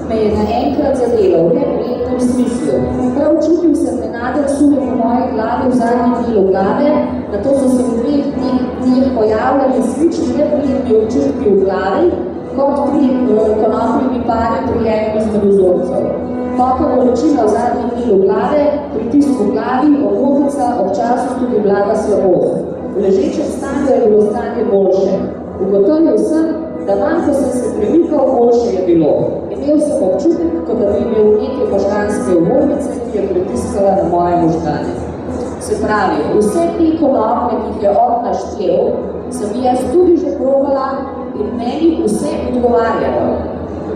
[SPEAKER 3] me je naenkrat zadelo, v neprijetnem smislu. Prav čutil sem nenaden sunek v moji glavi v zadnjem delu glave, nato so se v 2 dneh pojavljali slični neprijetni občutki v glavi, kot pri konopljini pare pri enem izmed vzorcev. Toka bolečina v zadnjem delu glave, pritisk v glavi, omotica, občasno tudi blaga slabost. V ležečem stanju je bilo stanje boljše. Ugotovil sem, da manj, ko sem se premikal, boljše je bilo. Imel sem občutek, kot da bi imel neke možganske ovojnice, ki je pritiskala na moje možgane. Se pravi, vse te konoplje, ki jih je on naštel, sem jaz tudi že probala in meni vse odgovarjalo.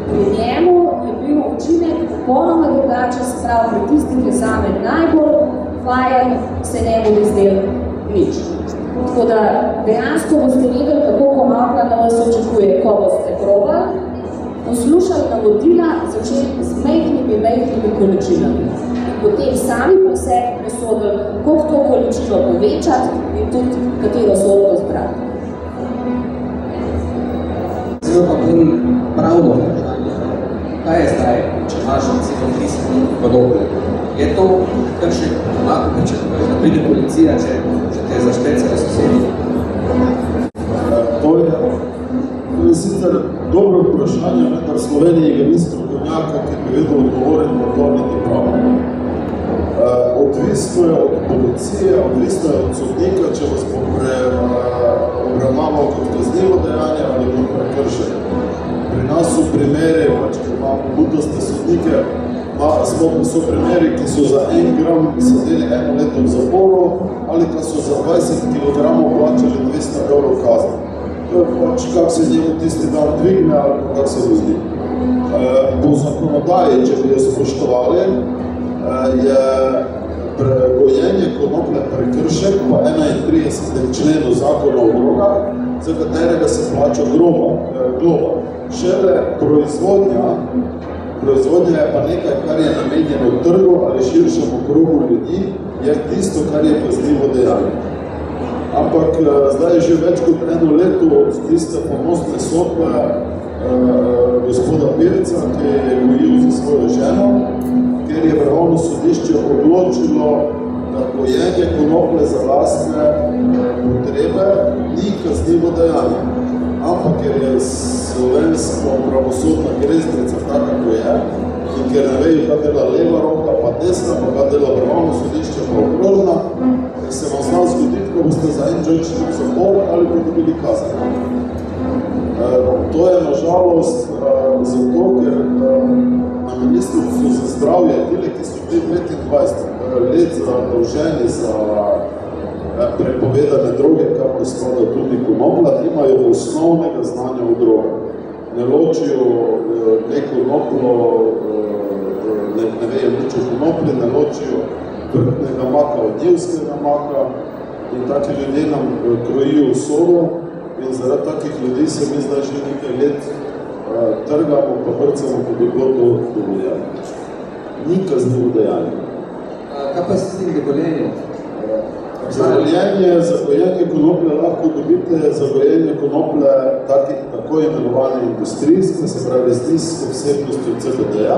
[SPEAKER 3] Pri njemu je bil učinek popolnoma drugačen, sprav pri tistih je zame najbolj vajen, se ne bo izdel nič. Tako da dejansko boste vedeli, kako konoplja na vas očekuje, ko boste probali, poslušali navodila, začeli z majhnimi količinami. In potem sami po sebi presodili, koliko to količino povečati in tudi katero sorto zbrati.
[SPEAKER 8] Zelo pa bom pravno vprašanje. Kaj je zdaj, če imaš recimo 30 minut podobne? Je to kar še lahko pričakuješ, da pride policija, če te zašpecali sosedi?
[SPEAKER 4] To je sicer dobro vprašanje, vendar v Sloveniji ga ni strokovnjaka, ki bi vedel odgovoriti na to niti prav. Odvisno je od policije, odvisno je od sodnika, če vas bo obravnaval kot kaznivo dejanje ali bo prekršenje. Pri nas v so primeri, pač, ko imamo budaste sodnike, so primeri, ki so za 1 gram sedeli 1 leto v zaporu ali pa so za 20 kg plačali 200 evrov kazni. To je pač, kak se njemu tisti dan dvigne ali kak se mu zdi. Po zakonodaji, če bi jo spoštovali, je gojenje konoplje prekršek po 31. členu zakona o drogah, za katerega se plača globa. Šele proizvodnja je pa nekaj, kar je namenjeno trgu ali širšemu krogu ljudi, je tisto, kar je kaznivo dejanje. Ampak zdaj že več kot 1 leto od tiste famosne sodbe gospoda Pirca, ki je gojil za svojo ženo, ker je Vrhovno sodišče odločilo, da gojenje konoplje za lastne potrebe ni kaznivo dejanje. Ampak ker je slovensko pravosodna greznica taka, ko je, in ker ne vejo, kaj dela leva roka, pa desna, pa kaj dela Vrhovno sodišče, pa okrožna, ker se vam zna zgoditi, ko boste za 1 joint šli v zapor ali pa dobili kazen. To je nažalost zato, ker na Ministrstvu za zdravje tile, ki so bili 25 let zadolženi za prepovedane droge, kako spada tudi konoplja, imajo osnovnega znanja o drogah. Ne ločijo neko konoplo, ne vejo nič o konoplji, ne ločijo vrtnega maka od njivskega maka in taki ljudje nam krojijo usodo. In zaradi takih ljudi se mi zdaj že nekaj let trgamo, pa vrcamo, ko bi bilo to dovoljeno. Ni kaznivo dejanje.
[SPEAKER 8] Kaj pa s tem dovoljenjem?
[SPEAKER 4] Za gojenje konoplje lahko dobite za gojenje konoplje tako imenovane industrijske, se pravi z nizko vsebnostjo CBD-ja,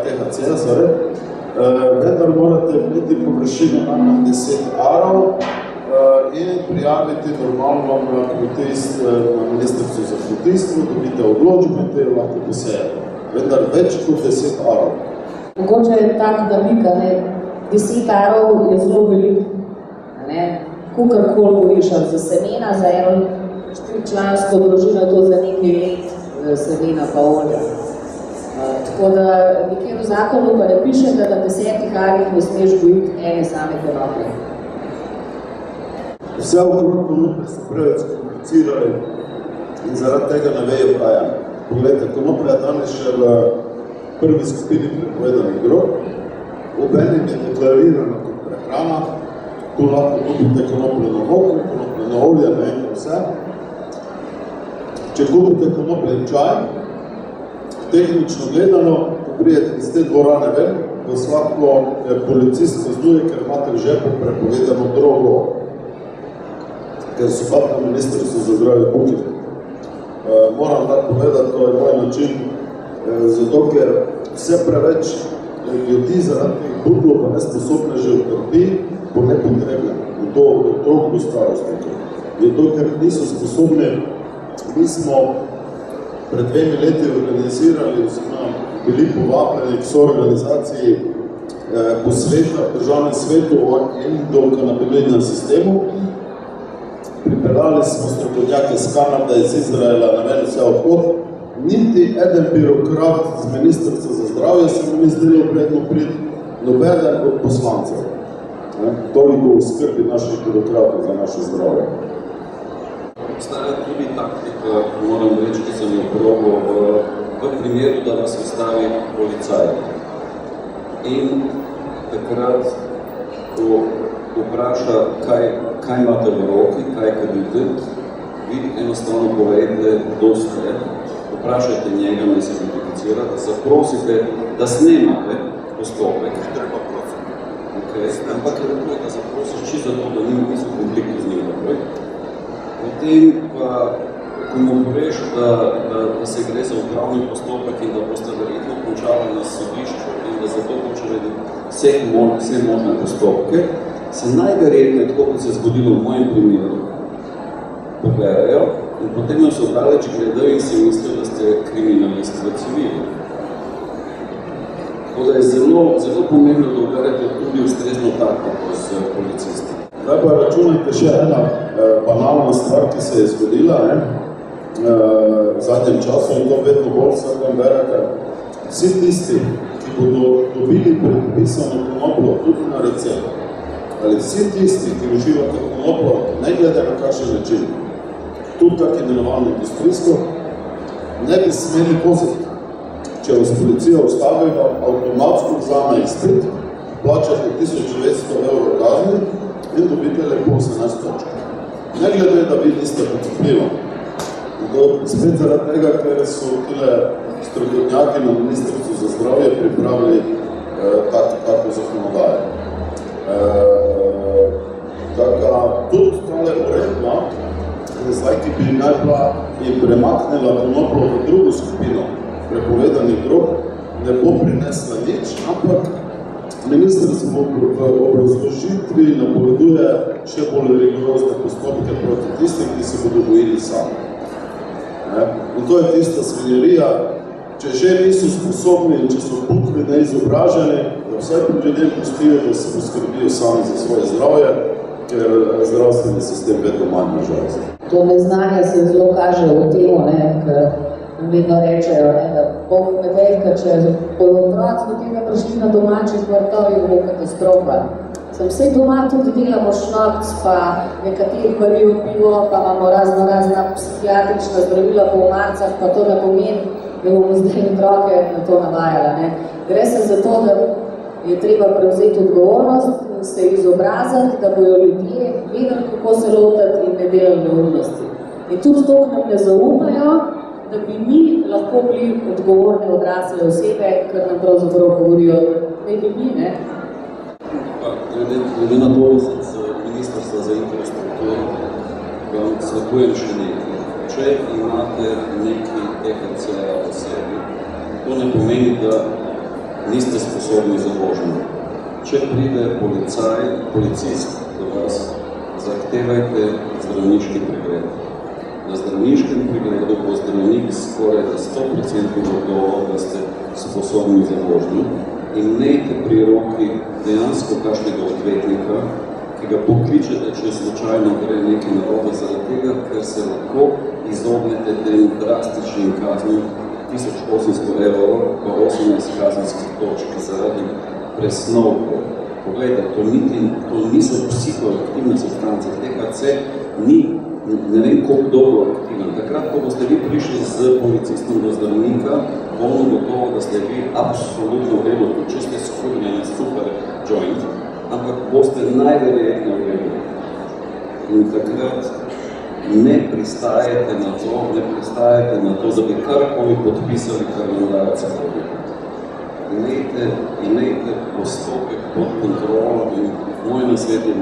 [SPEAKER 4] THC-ja, vendar morate imeti površino najmanj 10 arov in prijaviti normalno na Ministrstvu za kmetijstvo, dobite odločbo in te lahko posejate. Vendar več kot 10 arov.
[SPEAKER 3] Mogoče je tak namik, 10 arov je zelo veliko. Kukarkoli povišam za semena, za eno 4-člansko družino, to za nekaj let semena pa olja. Tako da nekaj v zakonu pa ne piše, da na 10 arih ne smeš gojiti ene same konoplje.
[SPEAKER 4] Vse okrog konoplje se preveč komplicirali in zaradi tega ne vejo, kaj je. Poglejte, konoplja je danes še v prvi skupini prepovedanih drog, obenem je deklarirana kot prehrana, tu lahko kupite konopljeno moko, konopljeno olje, ne vem vse. Če kupite konopljen čaj, tehnično gledano, ko prijete iz te dvorane ven, vas lahko policist kaznuje, ker imate v žepu prepovedano drogo, ker so pa na Ministrstvu za zdravje buki. Moram tako povedati, to je moj način, zato ker vse preveč ljudi zaradi teh buklov pa nesposobne že utrpi po nepotrebnem, do otrok do starostnikov. Zato ker niso sposobni, mi smo pred 2 leti organizirali, bili povabljeni k soorganizaciji posveta v državnem svetu o endokannabinoidnem sistemu. Pripeljali smo strokovnjake iz Kanade, iz Izraela, na meni vse odhod. Niti eden birokrat z Ministrstva za zdravje se mi zdelo vredno priti, nobeden od poslancev. Toliko v skrbi naših birokratov za naše zdravje.
[SPEAKER 1] Obstaja tudi taktika, moram reči, ki sem jo probal v primeru, da vas ustavi policaj. In takrat, ko vpraša, kaj imate v roki, kaj kadite, vi enostavno povejte, kdo ste, vprašajte njega, naj se identificira, zaprosite, da snemate postopek.
[SPEAKER 4] Treba prositi.
[SPEAKER 1] Ampak lepo je, da zaprosiš čisto zato, da niso konflikti z njim. Potem pa, ko mu poveš, da se gre za upravni postopek in da boste verjetno končali na sodišču in da zato hoče vedeti vse možne postopke, se najverjetneje, tako kot se je zgodilo v mojem primeru, poberajo in potem jo so daleč gledajo in si mislijo, da ste kriminalist v civilu. Tako da je zelo pomembno, da uberete tudi ustrezno taktiko z policisti.
[SPEAKER 4] Zdaj pa računajte še ena banalna stvar, ki se je zgodila. v zadnjem času in to vedno bolj vsakam berete, vsi tisti, ki bodo dobili predpisano konopljo tudi na recept, ali vsi tisti, ki uživate konopljo, ne glede na kakšen način, tudi tako imenovano industrijsko, ne bi smeli voziti. Če vas policija ustavi, avtomatsko vzame izpit, plačate 1900 € kazni in dobite lepo 18 točk. Ne glede, da vi niste pod vplivom. Spet zaradi tega, ker so tile strokovnjaki na Ministrstvu za zdravje pripravili tako zakonodaje. Tako, tudi tale uredba, zdaj, ki bi najprej in premaknila konopljo v drugo skupino prepovedanih drog, ne bo prinesla nič, ampak ministrstvo v obrazložitvi napoveduje še bolj rigorozne postopke proti tistim, ki se bodo bojili sami. In to je tista svinjarija, če že niso sposobni in če so pukli neizobraženi, da vsaj pri ljudem pustijo, da se poskrbijo sami za svoje zdravje, ker zdravstveni sistem vedno manj nažalost.
[SPEAKER 5] To neznanje se zelo kaže v temu, ker vedno rečejo, da Bog ne ve, če bodo otroci do tega prišli na domačih vrtovih, bo katastrofa. Sem vse doma tudi delamo šnopc, pa nekateri parijo pivo, pa imamo razna psihiatrična zdravila po marcah, pa to ne pomeni, da bomo zdaj otroke na to navajali. Gre se za to, da je treba prevzeti odgovornost, se izobraziti, da bojo ljudje vedeli, kako se lotati in ne delali neumnosti. In tudi to, ki nam ne zaupajo, da bi mi lahko bili odgovorne odrasle osebe, ker nam pravzaprav govorijo, ne bi mi, ne?
[SPEAKER 1] Glede na to, z Ministrstva za infrastrukturo, vam svetujem še nekaj. Če imate neki THC-ja v sebi, to ne pomeni, da niste sposobni za vožnjo. Če pride policist do vas, zahtevajte zdravniški pregled. Na zdravniškem pregledu bo zdravnik skoraj 100% gotovo, da ste sposobni za vožnjo in nejte pri roki dejansko kakšnega odvetnika, ki ga pokličete, če slučajno gre nekaj narobe zaradi tega, ker se lahko izognete tem drastičnim kaznim 1800 € pa 18 kazenskih točk zaradi presnovkov. Poglejte, to niso psihoaktivne substance. THC ni ne vem koliko dobro aktiven. Takrat, ko boste vi prišli z policistom do zdravnika, bolno gotovo, da ste vi absolutno v redu, če ste skuljeni super joint, ampak boste najverjetno v redu. In takrat ne pristajete na to, da bi karkoli podpisali, kar nam dajo celovi. Imejte postopek pod kontrolo in moj nasvet je,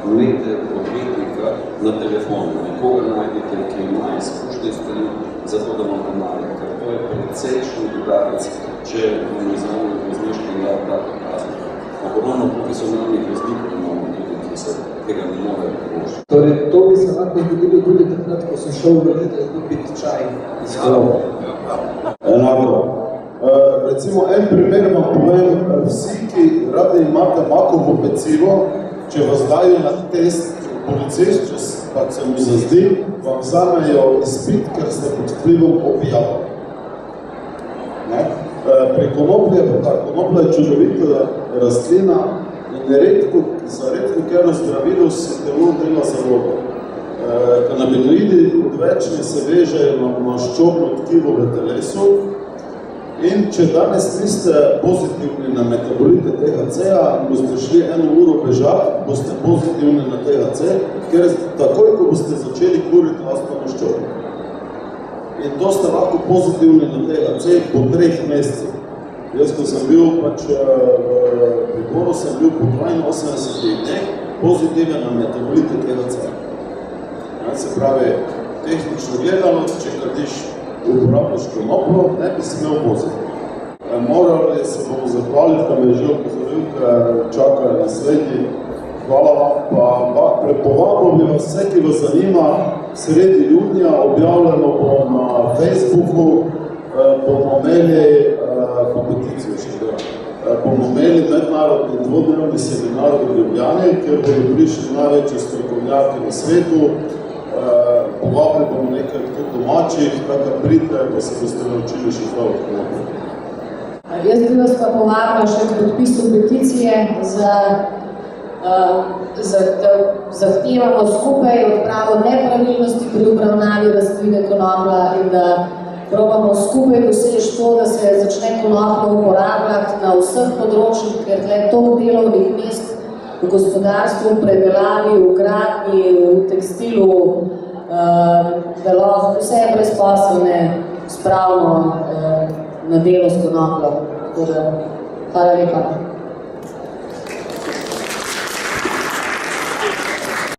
[SPEAKER 1] imejte odvetnika na telefonu, nekoga najdete, ki ima izkušnje s tem, zato da vam pomaga, ker to je precejšnji udarec, če vam izvamo vozniški glad tako kazni. Ogromno profesionalnih voznikov imamo tudi, ki se tega ne morejo privoščiti.
[SPEAKER 8] Torej, to bi se lahko zgodilo tudi takrat, ko sem šel v Lidl kupiti čaj iz Hrova.
[SPEAKER 4] Enako. Recimo, en primer vam povem, vsi, ki radi imate makovo pecivo, če vas dajo na test policist, če pa se mu zazdi, vam vzamejo izpit, ker ste pod vplivom opijata. Pri konoplje, konoplja je čudovita rastlina in za redko kero zdravilo se telo dela zaloga. Kanabinoidi odvečni se vežejo na maščobno tkivo v telesu in če danes niste pozitivni na metabolite THC-ja, boste šli 1 uro bežati, boste pozitivni na THC, ker takoj, ko boste začeli kuriti lastno maščobno. In to ste lahko pozitivni na THC po 3 mesecih. Jaz, ko sem bil v priporu, sem bil po 82 dneh pozitiven na metabolite THC. Se pravi, tehnično gledano, če kadiš uporabljaš konopljo, ne bi smel voziti. Morali se bomo zahvaliti, da me je že opozoril, ker čakajo naslednji. Hvala vam, pa prepovabil bi vas vse, ki vas zanima, sredi junija objavljeno bo na Facebooku, bomo imeli kompeticijo bomo imeli mednarodni dvodnevni seminar v Ljubljani, kjer bodo prišli največji strokovnjaki na svetu, povabili bomo nekaj tudi domačih, tako pridite, pa se boste naučili še prav konopljo.
[SPEAKER 3] Jaz bi vas pa povabila še k podpisu peticije da zahtevamo skupaj odpravo nepravilnosti pri obravnavi rastline konoplja in da probamo skupaj doseči to, da se začne konoplja uporabljati na vseh področjih, ker tle toliko delovnih mest v gospodarstvu, predelavi, v gradnji, v tekstilu, da lahko vse brezposelne spravimo na delo s konopljo. Hvala lepa.